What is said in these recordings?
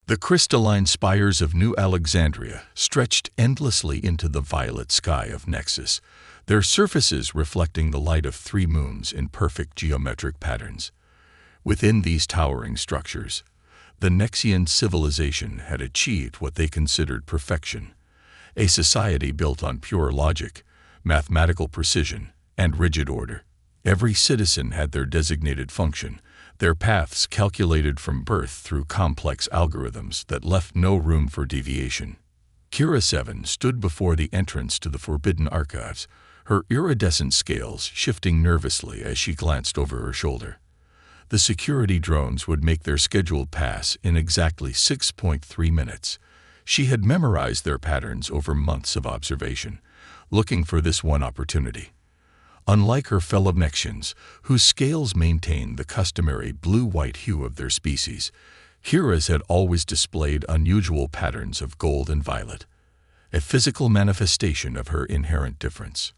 The crystalline spires of New Alexandria stretched endlessly into the violet sky of Nexus, their surfaces reflecting the light of 3 moons in perfect geometric patterns. Within these towering structures, the Nexian civilization had achieved what they considered perfection, a society built on pure logic, mathematical precision, and rigid order. Every citizen had their designated function, their paths calculated from birth through complex algorithms that left no room for deviation. Kira 7 stood before the entrance to the Forbidden Archives, her iridescent scales shifting nervously as she glanced over her shoulder. The security drones would make their scheduled pass in exactly 6.3 minutes. She had memorized their patterns over months of observation, looking for this one opportunity. Unlike her fellow Nexians, whose scales maintained the customary blue-white hue of their species, Kira's had always displayed unusual patterns of gold and violet, a physical manifestation of her inherent difference.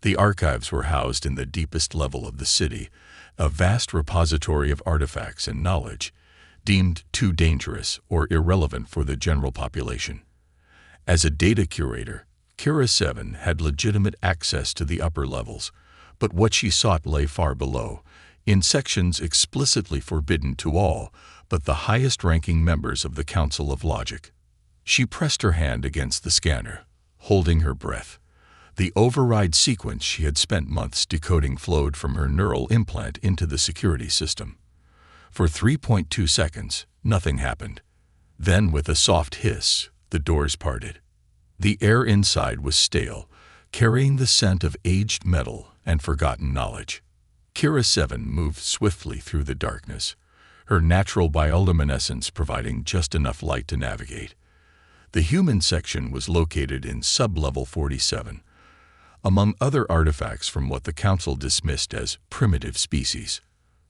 The archives were housed in the deepest level of the city, a vast repository of artifacts and knowledge, deemed too dangerous or irrelevant for the general population. As a data curator, Kira 7 had legitimate access to the upper levels, but what she sought lay far below, in sections explicitly forbidden to all but the highest-ranking members of the Council of Logic. She pressed her hand against the scanner, holding her breath. The override sequence she had spent months decoding flowed from her neural implant into the security system. For 3.2 seconds, nothing happened. Then, with a soft hiss, the doors parted. The air inside was stale, carrying the scent of aged metal and forgotten knowledge. Kira 7 moved swiftly through the darkness, her natural bioluminescence providing just enough light to navigate. The human section was located in sub-level 47, among other artifacts from what the Council dismissed as primitive species.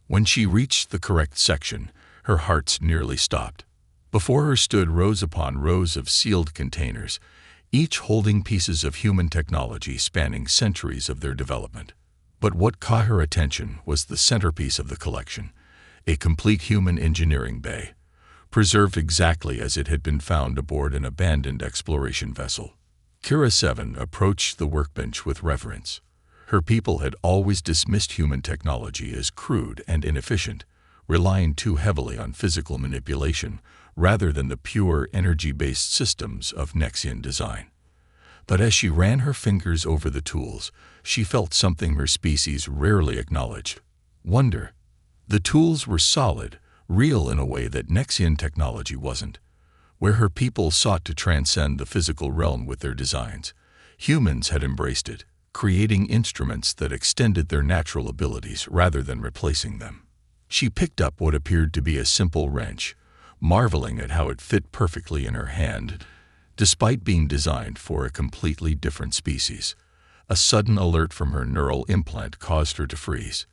When she reached the correct section, her heart nearly stopped. Before her stood rows upon rows of sealed containers, each holding pieces of human technology spanning centuries of their development. But what caught her attention was the centerpiece of the collection, a complete human engineering bay, preserved exactly as it had been found aboard an abandoned exploration vessel. Kira 7 approached the workbench with reverence. Her people had always dismissed human technology as crude and inefficient, relying too heavily on physical manipulation rather than the pure energy-based systems of Nexian design. But as she ran her fingers over the tools, she felt something her species rarely acknowledged: wonder. The tools were solid, real in a way that Nexian technology wasn't. Where her people sought to transcend the physical realm with their designs, humans had embraced it, creating instruments that extended their natural abilities rather than replacing them. She picked up what appeared to be a simple wrench, marveling at how it fit perfectly in her hand, despite being designed for a completely different species. A sudden alert from her neural implant caused her to freeze.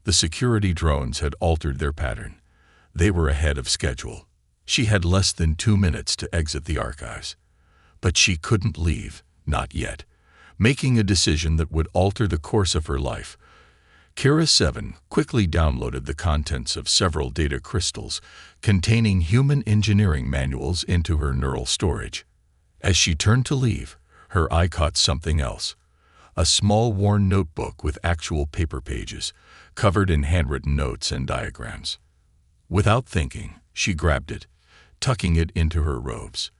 The security drones had altered their pattern. They were ahead of schedule. She had less than 2 minutes to exit the archives. But she couldn't leave, not yet, making a decision that would alter the course of her life. Kira 7 quickly downloaded the contents of several data crystals containing human engineering manuals into her neural storage. As she turned to leave, her eye caught something else: a small worn notebook with actual paper pages, covered in handwritten notes and diagrams. Without thinking, she grabbed it, tucking it into her robes.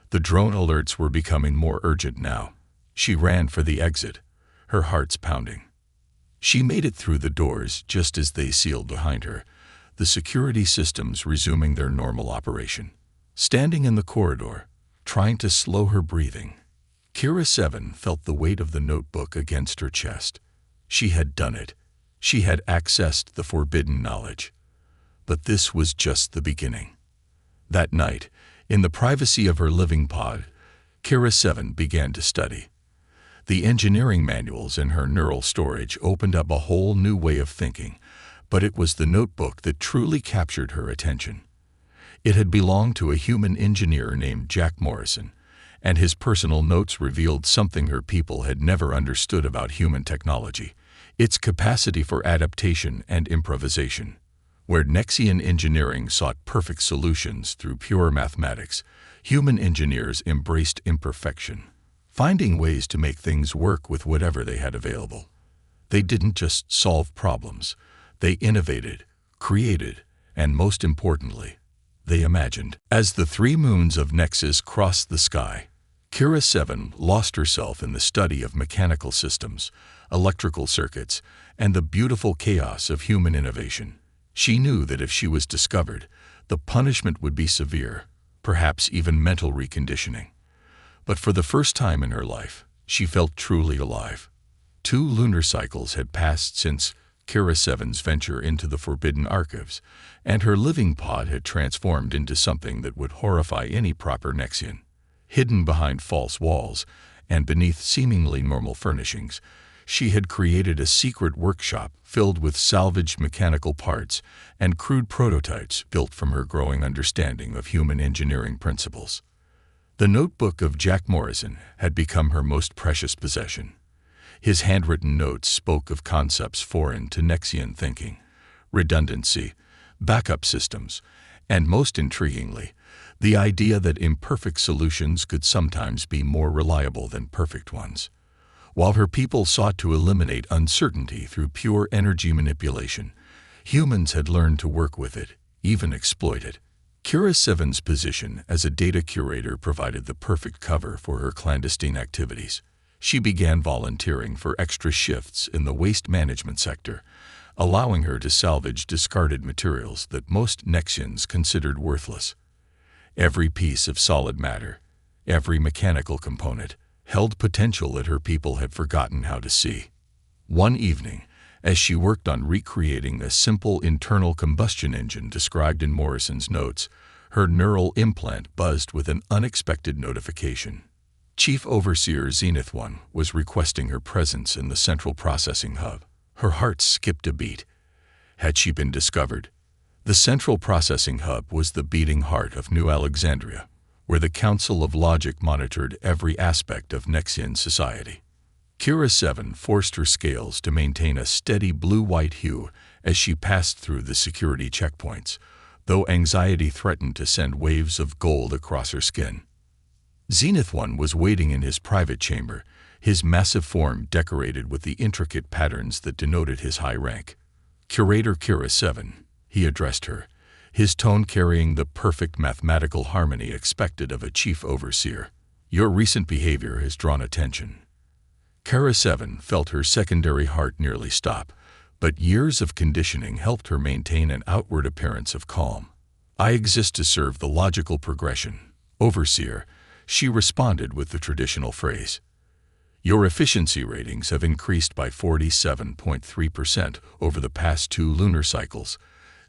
The drone alerts were becoming more urgent now. She ran for the exit, her heart's pounding. She made it through the doors just as they sealed behind her, the security systems resuming their normal operation. Standing in the corridor, trying to slow her breathing, Kira 7 felt the weight of the notebook against her chest. She had done it. She had accessed the forbidden knowledge. But this was just the beginning. That night, in the privacy of her living pod, Kira 7 began to study. The engineering manuals in her neural storage opened up a whole new way of thinking, but it was the notebook that truly captured her attention. It had belonged to a human engineer named Jack Morrison, and his personal notes revealed something her people had never understood about human technology: its capacity for adaptation and improvisation. Where Nexian engineering sought perfect solutions through pure mathematics, human engineers embraced imperfection, finding ways to make things work with whatever they had available. They didn't just solve problems, they innovated, created, and most importantly, they imagined. As the three moons of Nexus crossed the sky, Kira 7 lost herself in the study of mechanical systems, electrical circuits, and the beautiful chaos of human innovation. She knew that if she was discovered, the punishment would be severe, perhaps even mental reconditioning. But for the first time in her life, she felt truly alive. 2 lunar cycles had passed since Kira 7's venture into the Forbidden Archives, and her living pod had transformed into something that would horrify any proper Nexian. Hidden behind false walls and beneath seemingly normal furnishings, she had created a secret workshop filled with salvaged mechanical parts and crude prototypes built from her growing understanding of human engineering principles. The notebook of Jack Morrison had become her most precious possession. His handwritten notes spoke of concepts foreign to Nexian thinking, redundancy, backup systems, and most intriguingly, the idea that imperfect solutions could sometimes be more reliable than perfect ones. While her people sought to eliminate uncertainty through pure energy manipulation, humans had learned to work with it, even exploit it. Kira 7's position as a data curator provided the perfect cover for her clandestine activities. She began volunteering for extra shifts in the waste management sector, allowing her to salvage discarded materials that most Nexians considered worthless. Every piece of solid matter, every mechanical component, held potential that her people had forgotten how to see. One evening, as she worked on recreating a simple internal combustion engine described in Morrison's notes, her neural implant buzzed with an unexpected notification. Chief Overseer Zenith 1 was requesting her presence in the central processing hub. Her heart skipped a beat. Had she been discovered? The central processing hub was the beating heart of New Alexandria, where the Council of Logic monitored every aspect of Nexian society. Kira 7 forced her scales to maintain a steady blue-white hue as she passed through the security checkpoints, though anxiety threatened to send waves of gold across her skin. Zenith 1 was waiting in his private chamber, his massive form decorated with the intricate patterns that denoted his high rank. Curator Kira 7, he addressed her, his tone carrying the perfect mathematical harmony expected of a chief overseer. Your recent behavior has drawn attention. Kira 7 felt her secondary heart nearly stop, but years of conditioning helped her maintain an outward appearance of calm. I exist to serve the logical progression, Overseer, she responded with the traditional phrase. Your efficiency ratings have increased by 47.3% over the past 2 lunar cycles,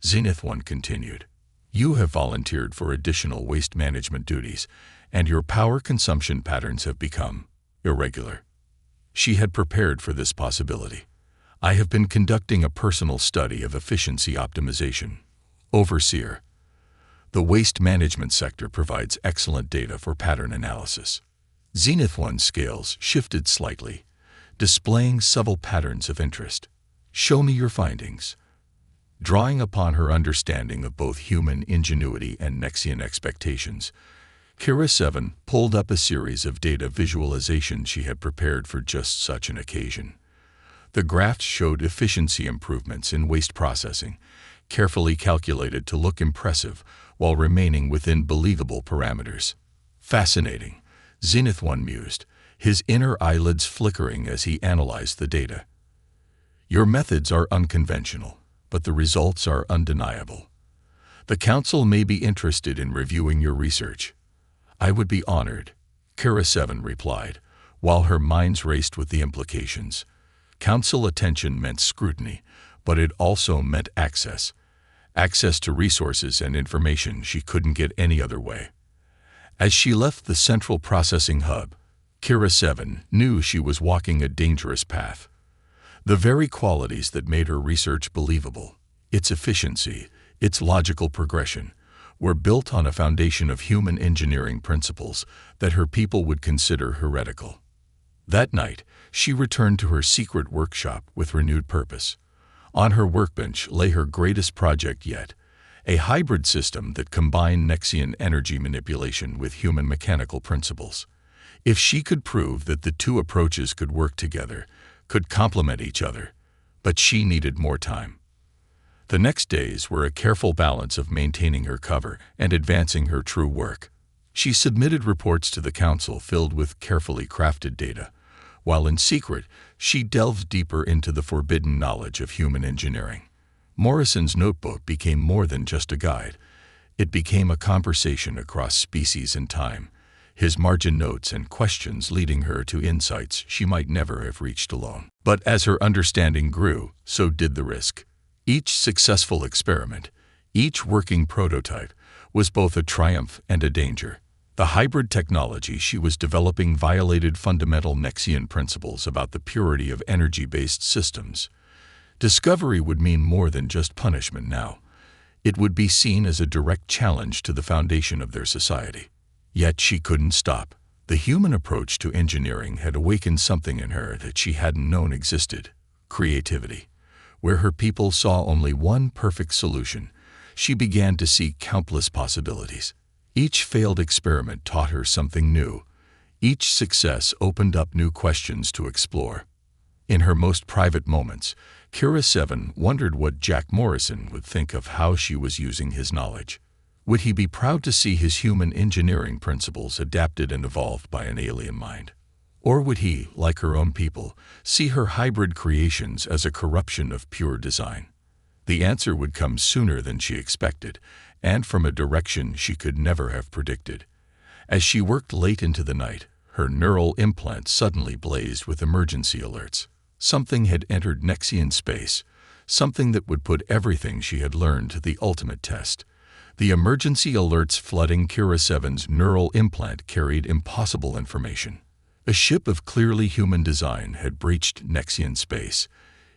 Zenith 1 continued. You have volunteered for additional waste management duties, and your power consumption patterns have become irregular. She had prepared for this possibility. I have been conducting a personal study of efficiency optimization. Overseer. The waste management sector provides excellent data for pattern analysis. Zenith 1's scales shifted slightly, displaying subtle patterns of interest. Show me your findings. Drawing upon her understanding of both human ingenuity and Nexian expectations, Kira 7 pulled up a series of data visualizations she had prepared for just such an occasion. The graphs showed efficiency improvements in waste processing, carefully calculated to look impressive while remaining within believable parameters. Fascinating, Zenith 1 mused, his inner eyelids flickering as he analyzed the data. Your methods are unconventional, but the results are undeniable. The Council may be interested in reviewing your research. I would be honored, Kira 7 replied, while her minds raced with the implications. Council attention meant scrutiny, but it also meant access to resources and information she couldn't get any other way. As she left the central processing hub, Kira 7 knew she was walking a dangerous path. The very qualities that made her research believable, its efficiency, its logical progression, were built on a foundation of human engineering principles that her people would consider heretical. That night, she returned to her secret workshop with renewed purpose. On her workbench lay her greatest project yet, a hybrid system that combined Nexian energy manipulation with human mechanical principles. If she could prove that the two approaches could work together, could complement each other, but she needed more time. The next days were a careful balance of maintaining her cover and advancing her true work. She submitted reports to the council filled with carefully crafted data, while in secret she delved deeper into the forbidden knowledge of human engineering. Morrison's notebook became more than just a guide. It became a conversation across species and time, his margin notes and questions leading her to insights she might never have reached alone. But as her understanding grew, so did the risk. Each successful experiment, each working prototype, was both a triumph and a danger. The hybrid technology she was developing violated fundamental Nexian principles about the purity of energy-based systems. Discovery would mean more than just punishment now. It would be seen as a direct challenge to the foundation of their society. Yet she couldn't stop. The human approach to engineering had awakened something in her that she hadn't known existed: creativity. Where her people saw only one perfect solution, she began to see countless possibilities. Each failed experiment taught her something new. Each success opened up new questions to explore. In her most private moments, Kira 7 wondered what Jack Morrison would think of how she was using his knowledge. Would he be proud to see his human engineering principles adapted and evolved by an alien mind? Or would he, like her own people, see her hybrid creations as a corruption of pure design? The answer would come sooner than she expected, and from a direction she could never have predicted. As she worked late into the night, her neural implant suddenly blazed with emergency alerts. Something had entered Nexian space, something that would put everything she had learned to the ultimate test. The emergency alerts flooding Kira 7's neural implant carried impossible information. A ship of clearly human design had breached Nexian space,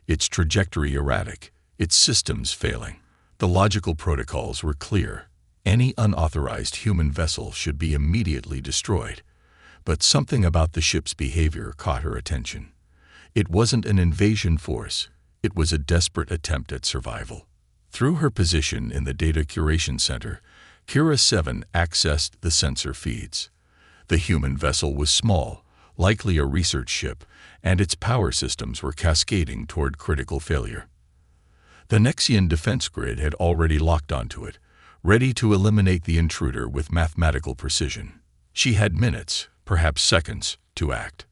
its trajectory erratic, its systems failing. The logical protocols were clear. Any unauthorized human vessel should be immediately destroyed. But something about the ship's behavior caught her attention. It wasn't an invasion force, it was a desperate attempt at survival. Through her position in the Data Curation Center, Kira 7 accessed the sensor feeds. The human vessel was small, likely a research ship, and its power systems were cascading toward critical failure. The Nexian defense grid had already locked onto it, ready to eliminate the intruder with mathematical precision. She had minutes, perhaps seconds, to act.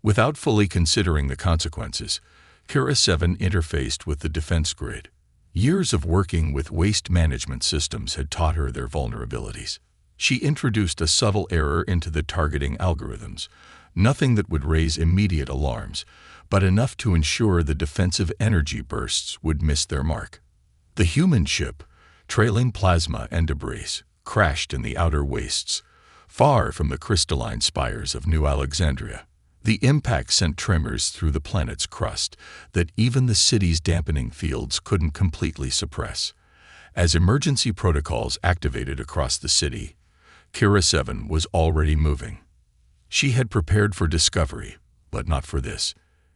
Without fully considering the consequences, Kira 7 interfaced with the defense grid. Years of working with waste management systems had taught her their vulnerabilities. She introduced a subtle error into the targeting algorithms, nothing that would raise immediate alarms, but enough to ensure the defensive energy bursts would miss their mark. The human ship, trailing plasma and debris, crashed in the outer wastes, far from the crystalline spires of New Alexandria. The impact sent tremors through the planet's crust that even the city's dampening fields couldn't completely suppress. As emergency protocols activated across the city, Kira 7 was already moving. She had prepared for discovery, but not for this.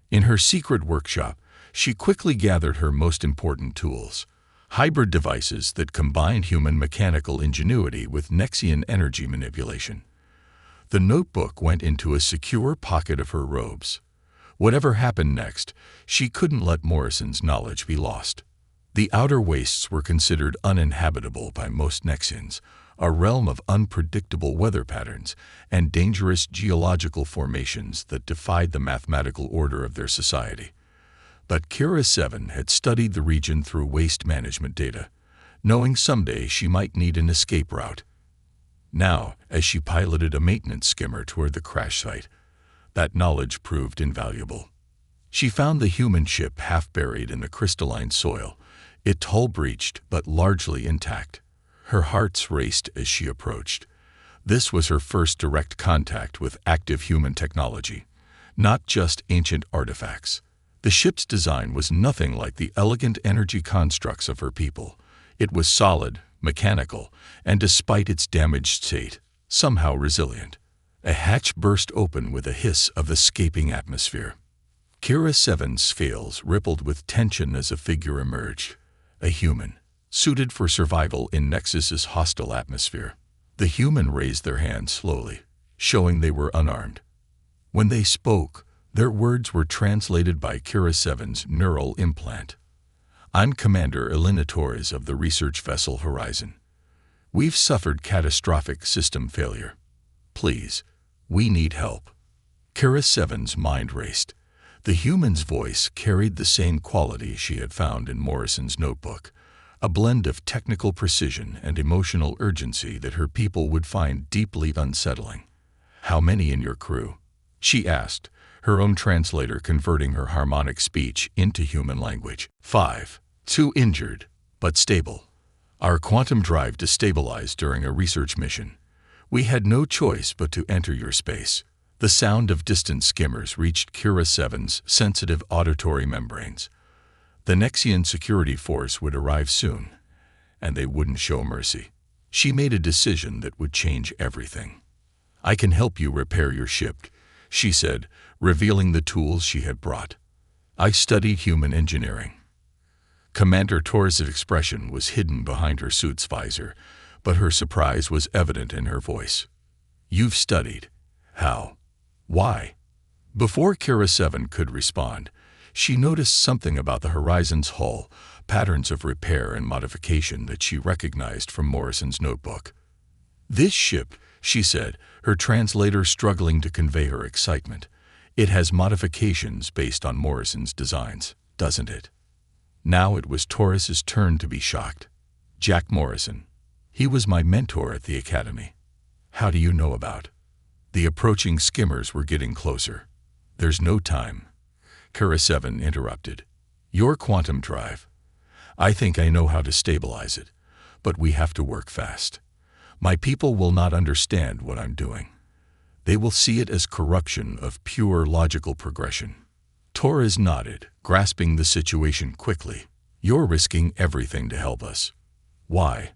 In her secret workshop, she quickly gathered her most important tools: hybrid devices that combined human mechanical ingenuity with Nexian energy manipulation. The notebook went into a secure pocket of her robes. Whatever happened next, she couldn't let Morrison's knowledge be lost. The outer wastes were considered uninhabitable by most Nexians, a realm of unpredictable weather patterns and dangerous geological formations that defied the mathematical order of their society. But Kira 7 had studied the region through waste management data, knowing someday she might need an escape route. Now, as she piloted a maintenance skimmer toward the crash site, that knowledge proved invaluable. She found the human ship half buried in the crystalline soil, its hull breached but largely intact. Her heart raced as she approached. This was her first direct contact with active human technology, not just ancient artifacts. The ship's design was nothing like the elegant energy constructs of her people. It was solid, mechanical, and despite its damaged state, somehow resilient. A hatch burst open with a hiss of escaping atmosphere. Kira 7's scales rippled with tension as a figure emerged, a human, suited for survival in Nexus's hostile atmosphere. The human raised their hands slowly, showing they were unarmed. When they spoke, their words were translated by Kira 7's neural implant. "I'm Commander Elena Torres of the research vessel Horizon. We've suffered catastrophic system failure. Please, we need help." Kira 7's mind raced. The human's voice carried the same quality she had found in Morrison's notebook, a blend of technical precision and emotional urgency that her people would find deeply unsettling. "How many in your crew?" she asked, her own translator converting her harmonic speech into human language. "5. 2 injured, but stable. Our quantum drive destabilized during a research mission. We had no choice but to enter your space." The sound of distant skimmers reached Kira 7's sensitive auditory membranes. The Nexian security force would arrive soon, and they wouldn't show mercy. She made a decision that would change everything. "I can help you repair your ship," she said, revealing the tools she had brought. "I studied human engineering." Commander Torres' expression was hidden behind her suit's visor, but her surprise was evident in her voice. "You've studied? How? Why?" Before Kira 7 could respond, she noticed something about the Horizon's hull, patterns of repair and modification that she recognized from Morrison's notebook. "This ship," she said, her translator struggling to convey her excitement, "it has modifications based on Morrison's designs, doesn't it?" Now it was Torres's turn to be shocked. "Jack Morrison. He was my mentor at the academy. How do you know about?" The approaching skimmers were getting closer. "There's no time," Kira 7 interrupted. "Your quantum drive. I think I know how to stabilize it, but we have to work fast. My people will not understand what I'm doing. They will see it as corruption of pure logical progression." Torres nodded, grasping the situation quickly. "You're risking everything to help us. Why?"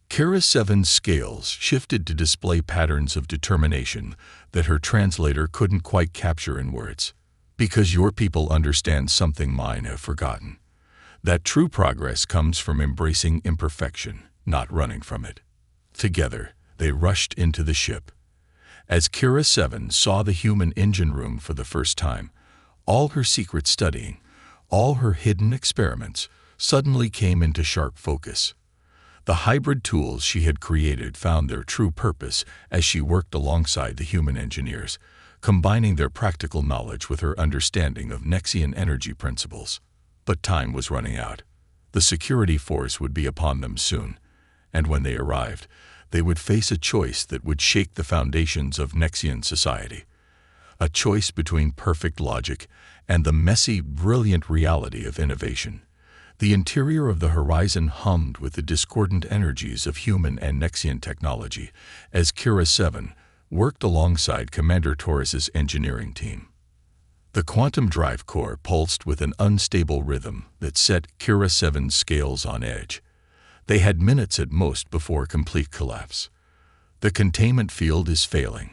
Kira 7's scales shifted to display patterns of determination that her translator couldn't quite capture in words. "Because your people understand something mine have forgotten. That true progress comes from embracing imperfection, not running from it." Together, they rushed into the ship. As Kira 7 saw the human engine room for the first time, all her secret studying, all her hidden experiments, suddenly came into sharp focus. The hybrid tools she had created found their true purpose as she worked alongside the human engineers, combining their practical knowledge with her understanding of Nexian energy principles. But time was running out. The security force would be upon them soon, and when they arrived, they would face a choice that would shake the foundations of Nexian society. A choice between perfect logic and the messy, brilliant reality of innovation. The interior of the Horizon hummed with the discordant energies of human and Nexian technology as Kira 7 worked alongside Commander Torres's engineering team. The quantum drive core pulsed with an unstable rhythm that set Kira 7's scales on edge. They had minutes at most before complete collapse. "The containment field is failing,"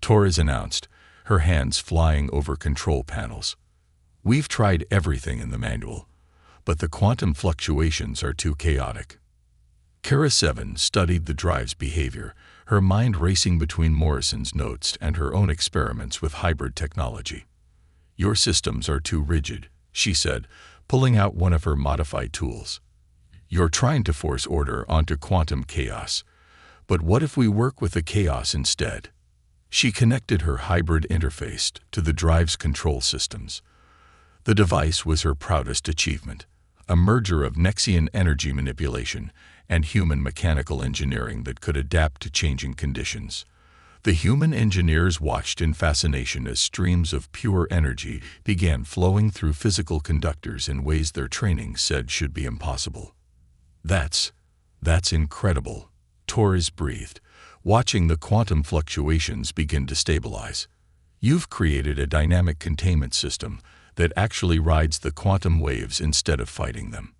Torres announced, her hands flying over control panels. "We've tried everything in the manual, but the quantum fluctuations are too chaotic." Kira 7 studied the drive's behavior, her mind racing between Morrison's notes and her own experiments with hybrid technology. "Your systems are too rigid," she said, pulling out one of her modified tools. "You're trying to force order onto quantum chaos. But what if we work with the chaos instead?" She connected her hybrid interface to the drive's control systems. The device was her proudest achievement, a merger of Nexian energy manipulation and human mechanical engineering that could adapt to changing conditions. The human engineers watched in fascination as streams of pure energy began flowing through physical conductors in ways their training said should be impossible. That's incredible," Torres breathed, watching the quantum fluctuations begin to stabilize. "You've created a dynamic containment system that actually rides the quantum waves instead of fighting them."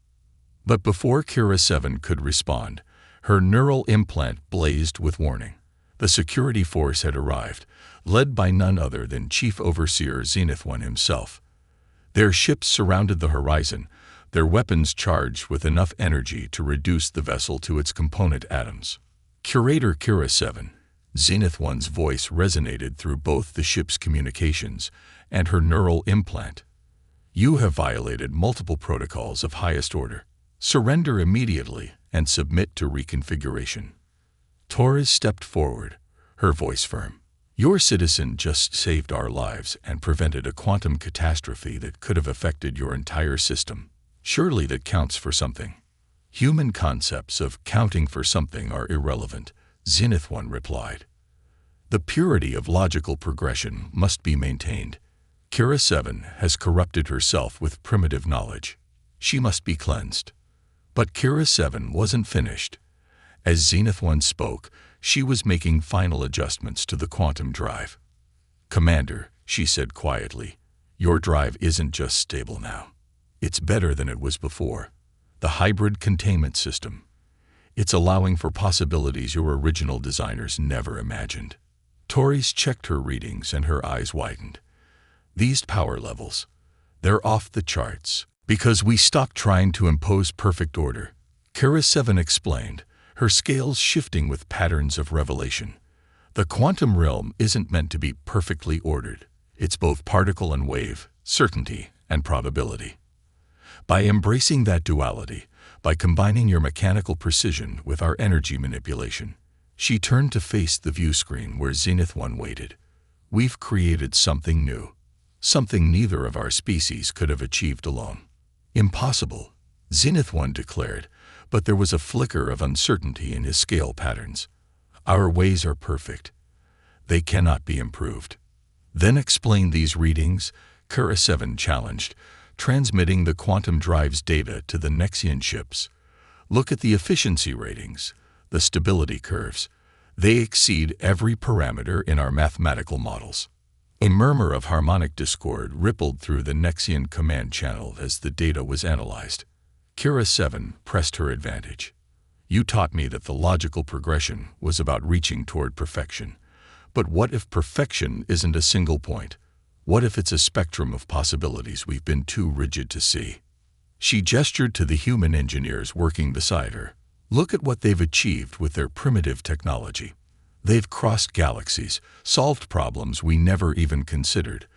But before Kira 7 could respond, her neural implant blazed with warning. The security force had arrived, led by none other than Chief Overseer Zenith One himself. Their ships surrounded the horizon, their weapons charged with enough energy to reduce the vessel to its component atoms. Curator Kira 7, Zenith One's voice resonated through both the ship's communications and her neural implant. You have violated multiple protocols of highest order. Surrender immediately and submit to reconfiguration. Torres stepped forward, her voice firm. Your citizen just saved our lives and prevented a quantum catastrophe that could have affected your entire system. Surely that counts for something. Human concepts of counting for something are irrelevant, Zenith One replied. The purity of logical progression must be maintained. Kira 7 has corrupted herself with primitive knowledge. She must be cleansed. But Kira 7 wasn't finished. As Zenith One spoke, she was making final adjustments to the quantum drive. Commander, she said quietly, your drive isn't just stable now. It's better than it was before. The hybrid containment system. It's allowing for possibilities your original designers never imagined. Torres checked her readings and her eyes widened. These power levels, they're off the charts. Because we stopped trying to impose perfect order, Kira 7 explained, her scales shifting with patterns of revelation. The quantum realm isn't meant to be perfectly ordered. It's both particle and wave, certainty and probability. By embracing that duality, by combining your mechanical precision with our energy manipulation, she turned to face the view screen where Zenith One waited. We've created something new, something neither of our species could have achieved alone. Impossible, Zenith One declared, but there was a flicker of uncertainty in his scale patterns. Our ways are perfect. They cannot be improved. Then explain these readings, Kira 7 challenged, transmitting the quantum drive's data to the Nexian ships. Look at the efficiency ratings, the stability curves. They exceed every parameter in our mathematical models. A murmur of harmonic discord rippled through the Nexian command channel as the data was analyzed. Kira 7 pressed her advantage. You taught me that the logical progression was about reaching toward perfection. But what if perfection isn't a single point? What if it's a spectrum of possibilities we've been too rigid to see? She gestured to the human engineers working beside her. Look at what they've achieved with their primitive technology. They've crossed galaxies, solved problems we never even considered,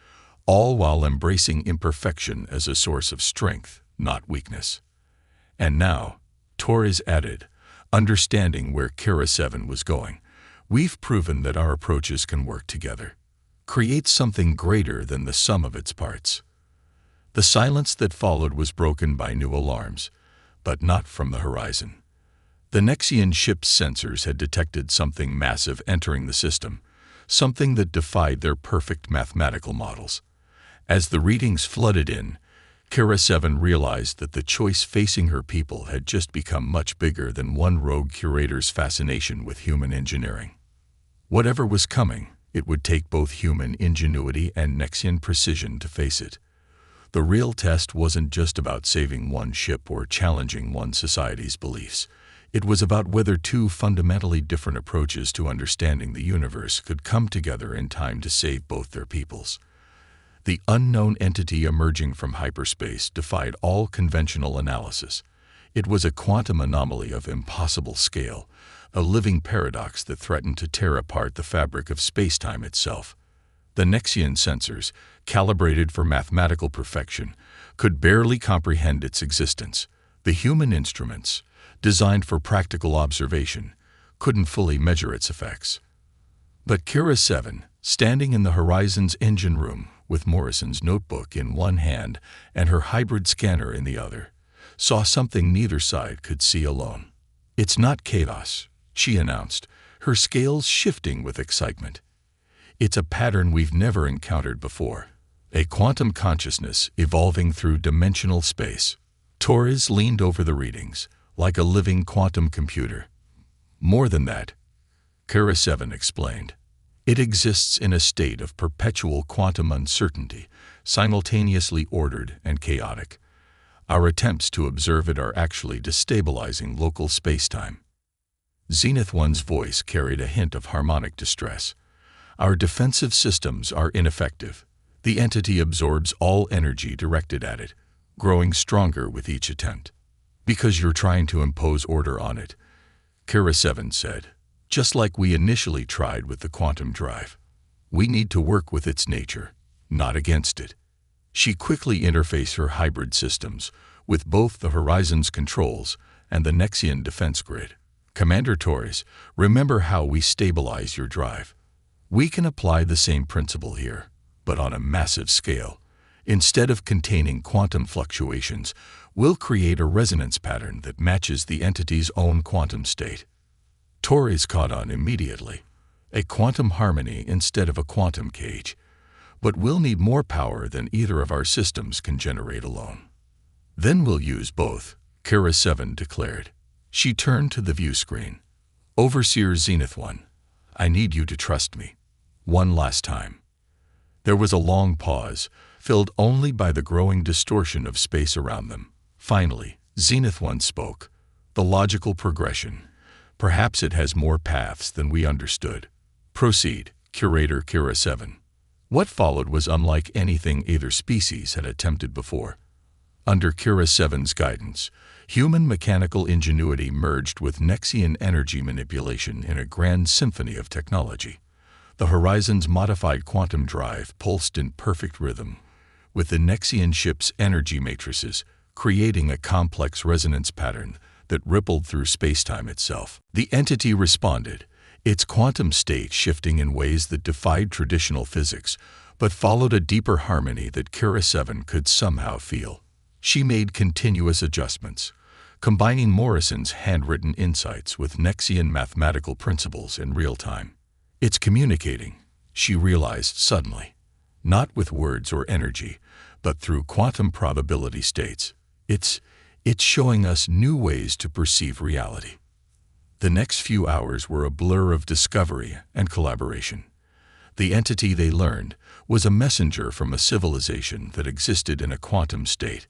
all while embracing imperfection as a source of strength, not weakness. And now, Torres added, understanding where Kira 7 was going, we've proven that our approaches can work together. Create something greater than the sum of its parts. The silence that followed was broken by new alarms, but not from the horizon. The Nexian ship's sensors had detected something massive entering the system, something that defied their perfect mathematical models. As the readings flooded in, Kira 7 realized that the choice facing her people had just become much bigger than one rogue curator's fascination with human engineering. Whatever was coming, it would take both human ingenuity and Nexian precision to face it. The real test wasn't just about saving one ship or challenging one society's beliefs. It was about whether two fundamentally different approaches to understanding the universe could come together in time to save both their peoples. The unknown entity emerging from hyperspace defied all conventional analysis. It was a quantum anomaly of impossible scale, a living paradox that threatened to tear apart the fabric of space-time itself. The Nexian sensors, calibrated for mathematical perfection, could barely comprehend its existence. The human instruments, designed for practical observation, couldn't fully measure its effects. But Kira 7, standing in the Horizon's engine room with Morrison's notebook in one hand and her hybrid scanner in the other, saw something neither side could see alone. It's not chaos, she announced, her scales shifting with excitement. It's a pattern we've never encountered before, a quantum consciousness evolving through dimensional space. Torres leaned over the readings, like a living quantum computer. More than that, Kira 7 explained. It exists in a state of perpetual quantum uncertainty, simultaneously ordered and chaotic. Our attempts to observe it are actually destabilizing local space-time. Zenith One's voice carried a hint of harmonic distress. Our defensive systems are ineffective. The entity absorbs all energy directed at it, growing stronger with each attempt. Because you're trying to impose order on it, Kira 7 said, just like we initially tried with the quantum drive. We need to work with its nature, not against it. She quickly interfaced her hybrid systems with both the Horizon's controls and the Nexian defense grid. Commander Torres, remember how we stabilize your drive. We can apply the same principle here, but on a massive scale. Instead of containing quantum fluctuations, we'll create a resonance pattern that matches the entity's own quantum state. Torres caught on immediately. A quantum harmony instead of a quantum cage. But we'll need more power than either of our systems can generate alone. Then we'll use both, Kira 7 declared. She turned to the view screen. Overseer Zenith 1, I need you to trust me. One last time. There was a long pause, filled only by the growing distortion of space around them. Finally, Zenith 1 spoke. The logical progression. Perhaps it has more paths than we understood. Proceed, Curator Kira 7. What followed was unlike anything either species had attempted before. Under Kira 7's guidance, human mechanical ingenuity merged with Nexian energy manipulation in a grand symphony of technology. The Horizon's modified quantum drive pulsed in perfect rhythm, with the Nexian ship's energy matrices creating a complex resonance pattern that rippled through spacetime itself. The entity responded, its quantum state shifting in ways that defied traditional physics, but followed a deeper harmony that Kira 7 could somehow feel. She made continuous adjustments, combining Morrison's handwritten insights with Nexian mathematical principles in real time. It's communicating, she realized suddenly, not with words or energy, but through quantum probability states. It's showing us new ways to perceive reality. The next few hours were a blur of discovery and collaboration. The entity, they learned, was a messenger from a civilization that existed in a quantum state,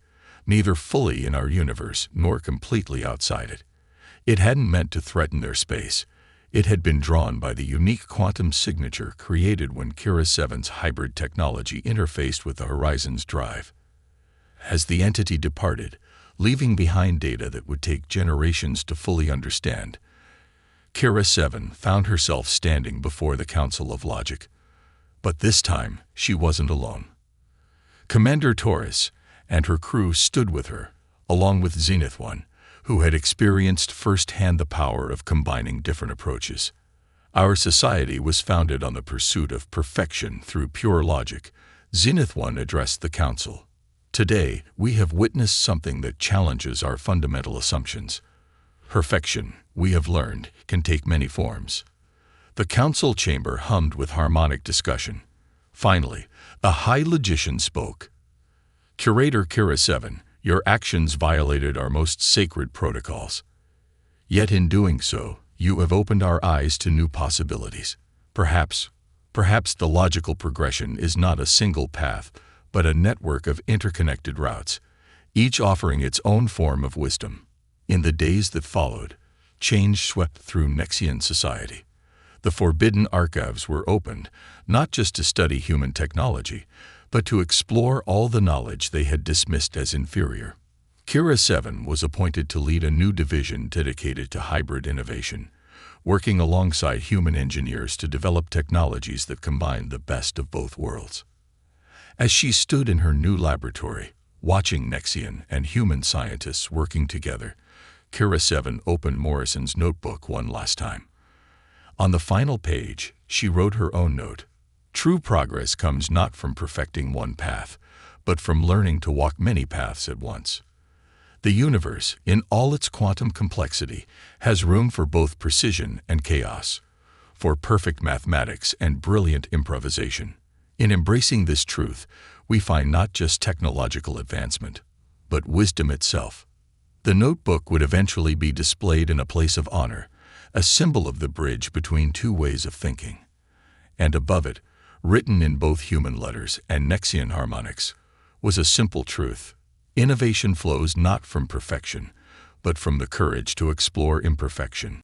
neither fully in our universe nor completely outside it. It hadn't meant to threaten their space. It had been drawn by the unique quantum signature created when Kira 7's hybrid technology interfaced with the Horizon's drive. As the entity departed, leaving behind data that would take generations to fully understand, Kira 7 found herself standing before the Council of Logic. But this time, she wasn't alone. Commander Torres and her crew stood with her, along with Zenith 1, who had experienced firsthand the power of combining different approaches. Our society was founded on the pursuit of perfection through pure logic, Zenith 1 addressed the Council. Today, we have witnessed something that challenges our fundamental assumptions. Perfection, we have learned, can take many forms. The council chamber hummed with harmonic discussion. Finally, a high logician spoke. Curator Kira 7, your actions violated our most sacred protocols. Yet in doing so, you have opened our eyes to new possibilities. Perhaps the logical progression is not a single path, but a network of interconnected routes, each offering its own form of wisdom. In the days that followed, change swept through Nexian society. The forbidden archives were opened, not just to study human technology, but to explore all the knowledge they had dismissed as inferior. Kira 7 was appointed to lead a new division dedicated to hybrid innovation, working alongside human engineers to develop technologies that combined the best of both worlds. As she stood in her new laboratory, watching Nexian and human scientists working together, Kira 7 opened Morrison's notebook one last time. On the final page, she wrote her own note. True progress comes not from perfecting one path, but from learning to walk many paths at once. The universe, in all its quantum complexity, has room for both precision and chaos, for perfect mathematics and brilliant improvisation. In embracing this truth, we find not just technological advancement, but wisdom itself. The notebook would eventually be displayed in a place of honor, a symbol of the bridge between two ways of thinking. And above it, written in both human letters and Nexian harmonics, was a simple truth. Innovation flows not from perfection, but from the courage to explore imperfection.